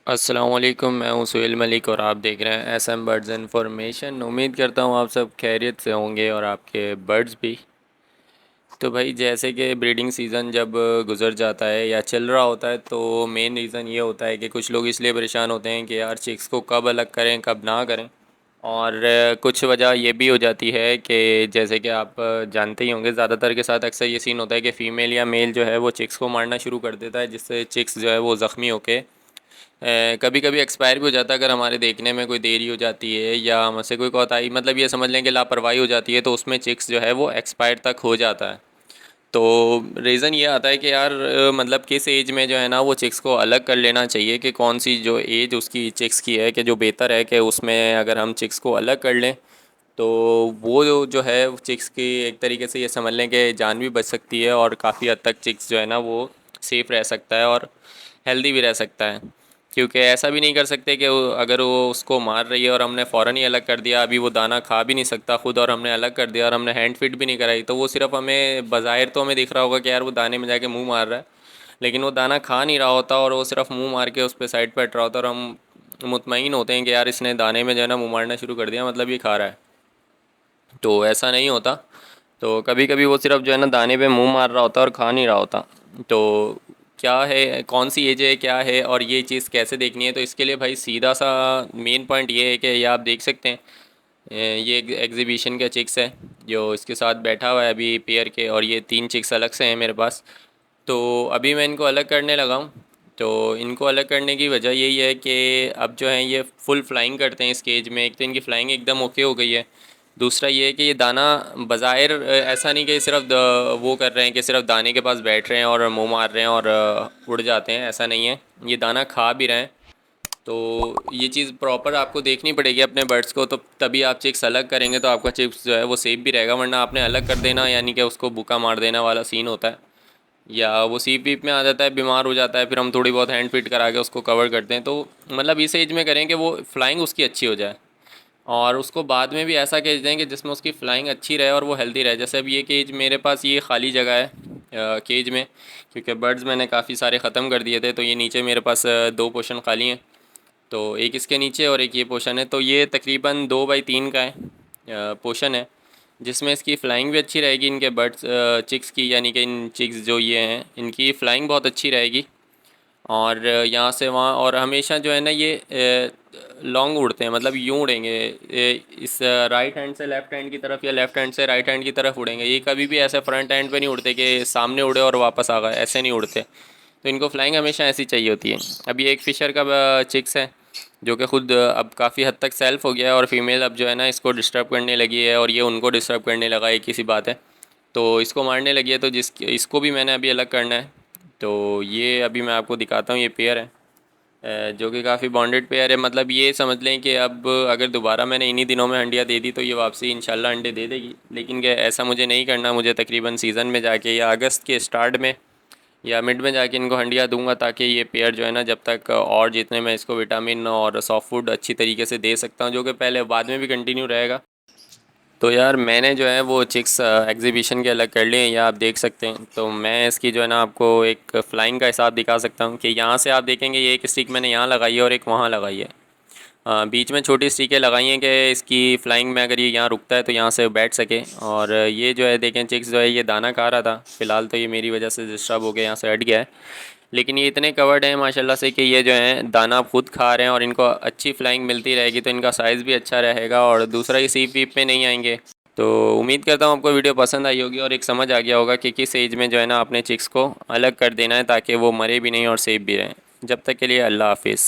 अस्सलाम वालेकुम, मैं हूँ सुहेल मलिक और आप देख रहे हैं एस एम बर्ड्स इन्फॉर्मेशन। उम्मीद करता हूँ आप सब खैरियत से होंगे और आपके बर्ड्स भी। तो भाई जैसे कि ब्रीडिंग सीज़न जब गुज़र जाता है या चल रहा होता है तो मेन रीज़न ये होता है कि कुछ लोग इसलिए परेशान होते हैं कि यार चिक्स को कब अलग करें कब ना करें। और कुछ वजह ये भी हो जाती है कि जैसे कि आप जानते ही होंगे, ज़्यादातर के साथ अक्सर ये सीन होता है कि फ़ीमेल या मेल जो है वो चिक्स को मारना शुरू कर देता है, जिससे चिक्स जो है वो ज़ख्मी होके कभी कभी एक्सपायर भी हो जाता है। अगर हमारे देखने में कोई देरी हो जाती है या हमसे कोई कोताही, मतलब ये समझ लें कि लापरवाही हो जाती है, तो उसमें चिक्स जो है वो एक्सपायर तक हो जाता है। तो रीज़न ये आता है कि यार मतलब किस एज में जो है ना वो चिक्स को अलग कर लेना चाहिए, कि कौन सी जो एज उसकी चिक्स की है कि जो बेहतर है कि उसमें अगर हम चिक्स को अलग कर लें तो वो जो है चिक्स की एक तरीके से ये समझ लें कि जान भी बच सकती है और काफ़ी हद तक चिक्स जो है ना वो सेफ़ रह सकता है और हेल्दी भी रह सकता है। क्योंकि ऐसा भी नहीं कर सकते कि अगर वो उसको मार रही है और हमने फ़ौरन ही अलग कर दिया, अभी वो दाना खा भी नहीं सकता खुद और हमने अलग कर दिया और हमने हैंड फीड भी नहीं कराई, तो वो सिर्फ हमें बज़ाहिर तो हमें दिख रहा होगा कि यार वो दाने में जाके मुंह मार रहा है, लेकिन वो दाना खा नहीं रहा होता और वो सिर्फ मुंह मार के उस पर साइड पर हट रहा होता, और हम मुतमईन होते हैं कि यार इसने दाने में जो है ना मुँह मारना शुरू कर दिया, मतलब ये खा रहा है। तो ऐसा नहीं होता। तो कभी कभी वो सिर्फ जो है ना दाने पे मुंह मार रहा होता है और खा नहीं रहा होता। तो क्या है, कौन सी एज है, क्या है और ये चीज़ कैसे देखनी है, तो इसके लिए भाई सीधा सा मेन पॉइंट ये है कि ये आप देख सकते हैं, ये एग्जीबिशन का चिक्स है जो इसके साथ बैठा हुआ है अभी पेयर के, और ये 3 चिक्स अलग से हैं मेरे पास। तो अभी मैं इनको अलग करने लगा हूँ। तो इनको अलग करने की वजह यही है कि अब जो है ये फुल फ्लाइंग करते हैं इस केज में। एक तो इनकी फ़्लाइंग एकदम ओके हो गई है। दूसरा ये है कि ये दाना बज़ाहिर ऐसा नहीं कि सिर्फ वो कर रहे हैं कि सिर्फ दाने के पास बैठ रहे हैं और मुंह मार रहे हैं और उड़ जाते हैं, ऐसा नहीं है। ये दाना खा भी रहे हैं। तो ये चीज़ प्रॉपर आपको देखनी पड़ेगी अपने बर्ड्स को, तो तभी आप चिक्स अलग करेंगे तो आपका चिक्स जो है वो सेफ भी रहेगा, वरना आपने अलग कर देना यानी कि उसको भूखा मार देना वाला सीन होता है। या वो सीप वीप में आ जाता है, बीमार हो जाता है, फिर हम थोड़ी बहुत हैंड फिट करा के उसको कवर करते हैं। तो मतलब इस एज में करें कि वो फ्लाइंग उसकी अच्छी हो जाए, और उसको बाद में भी ऐसा केज दें कि जिसमें उसकी फ़्लाइंग अच्छी रहे और वो हेल्दी रहे। जैसे अब ये केज मेरे पास ये खाली जगह है केज में, क्योंकि बर्ड्स मैंने काफ़ी सारे ख़त्म कर दिए थे, तो ये नीचे मेरे पास 2 पोर्शन खाली हैं। तो एक इसके नीचे और एक ये पोर्शन है, तो ये तकरीबन 2 बाई 3 का है पोर्शन है, जिसमें इसकी फ़्लाइंग भी अच्छी रहेगी इनके बर्ड्स चिक्स की, यानी कि इन चिक्स जो ये हैं इनकी फ़्लाइंग बहुत अच्छी रहेगी। और यहाँ से वहाँ, और हमेशा जो है ना ये लॉन्ग उड़ते हैं, मतलब यूँ उड़ेंगे इस राइट हैंड से लेफ़्ट हैंड की तरफ या लेफ़्ट हैंड से राइट हैंड की तरफ उड़ेंगे। ये कभी भी ऐसे फ्रंट हैंड पे नहीं उड़ते कि सामने उड़े और वापस आ गए, ऐसे नहीं उड़ते। तो इनको फ्लाइंग हमेशा ऐसी चाहिए होती है। अब ये एक फ़िशर का चिक्स है जो कि ख़ुद अब काफ़ी हद तक सेल्फ हो गया है, और फीमेल अब जो है ना इसको डिस्टर्ब करने लगी है और ये उनको डिस्टर्ब करने लगा, एक ही सी बात है। तो इसको मारने लगी है, तो इसको भी मैंने अभी अलग करना है। तो ये अभी मैं आपको दिखाता हूँ, ये पेयर है जो कि काफ़ी बॉन्डेड पेयर है। मतलब ये समझ लें कि अब अगर दोबारा मैंने इन्हीं दिनों में हंडिया दे दी तो ये वापसी इंशाल्लाह अंडे दे देगी, लेकिन क्या ऐसा मुझे नहीं करना। मुझे तकरीबन सीज़न में जाके या अगस्त के स्टार्ट में या मिड में जाके इनको हंडिया दूंगा, ताकि ये पेयर जो है ना जब तक और जितने मैं इसको विटामिन और सॉफ्ट फूड अच्छी तरीके से दे सकता हूँ, जो कि पहले बाद में भी कंटिन्यू रहेगा। तो यार मैंने जो है वो चिक्स एग्जीबिशन के अलग कर लिए हैं, या आप देख सकते हैं। तो मैं इसकी जो है ना आपको एक फ़्लाइंग का हिसाब दिखा सकता हूँ कि यहाँ से आप देखेंगे ये एक स्टिक मैंने यहाँ लगाई है और एक वहाँ लगाई है। बीच में छोटी स्टिकें लगाई हैं कि इसकी फ़्लाइंग में अगर ये यहाँ रुकता है तो यहाँ से बैठ सके। और ये जो है देखें चिक्स जो है ये दाना खा रहा था, फ़िलहाल तो ये मेरी वजह से डिस्टर्ब हो गया, यहाँ से हट गया है। लेकिन ये इतने कवर्ड हैं माशाल्लाह से कि ये जो हैं दाना खुद खा रहे हैं और इनको अच्छी फ़्लाइंग मिलती रहेगी, तो इनका साइज़ भी अच्छा रहेगा और दूसरा ये सीप वीप में नहीं आएंगे। तो उम्मीद करता हूँ आपको वीडियो पसंद आई होगी और एक समझ आ गया होगा कि किस एज में जो है ना अपने चिक्स को अलग कर देना है, ताकि वो मरे भी नहीं और सेफ भी रहें। जब तक के लिए अल्लाह हाफिज़।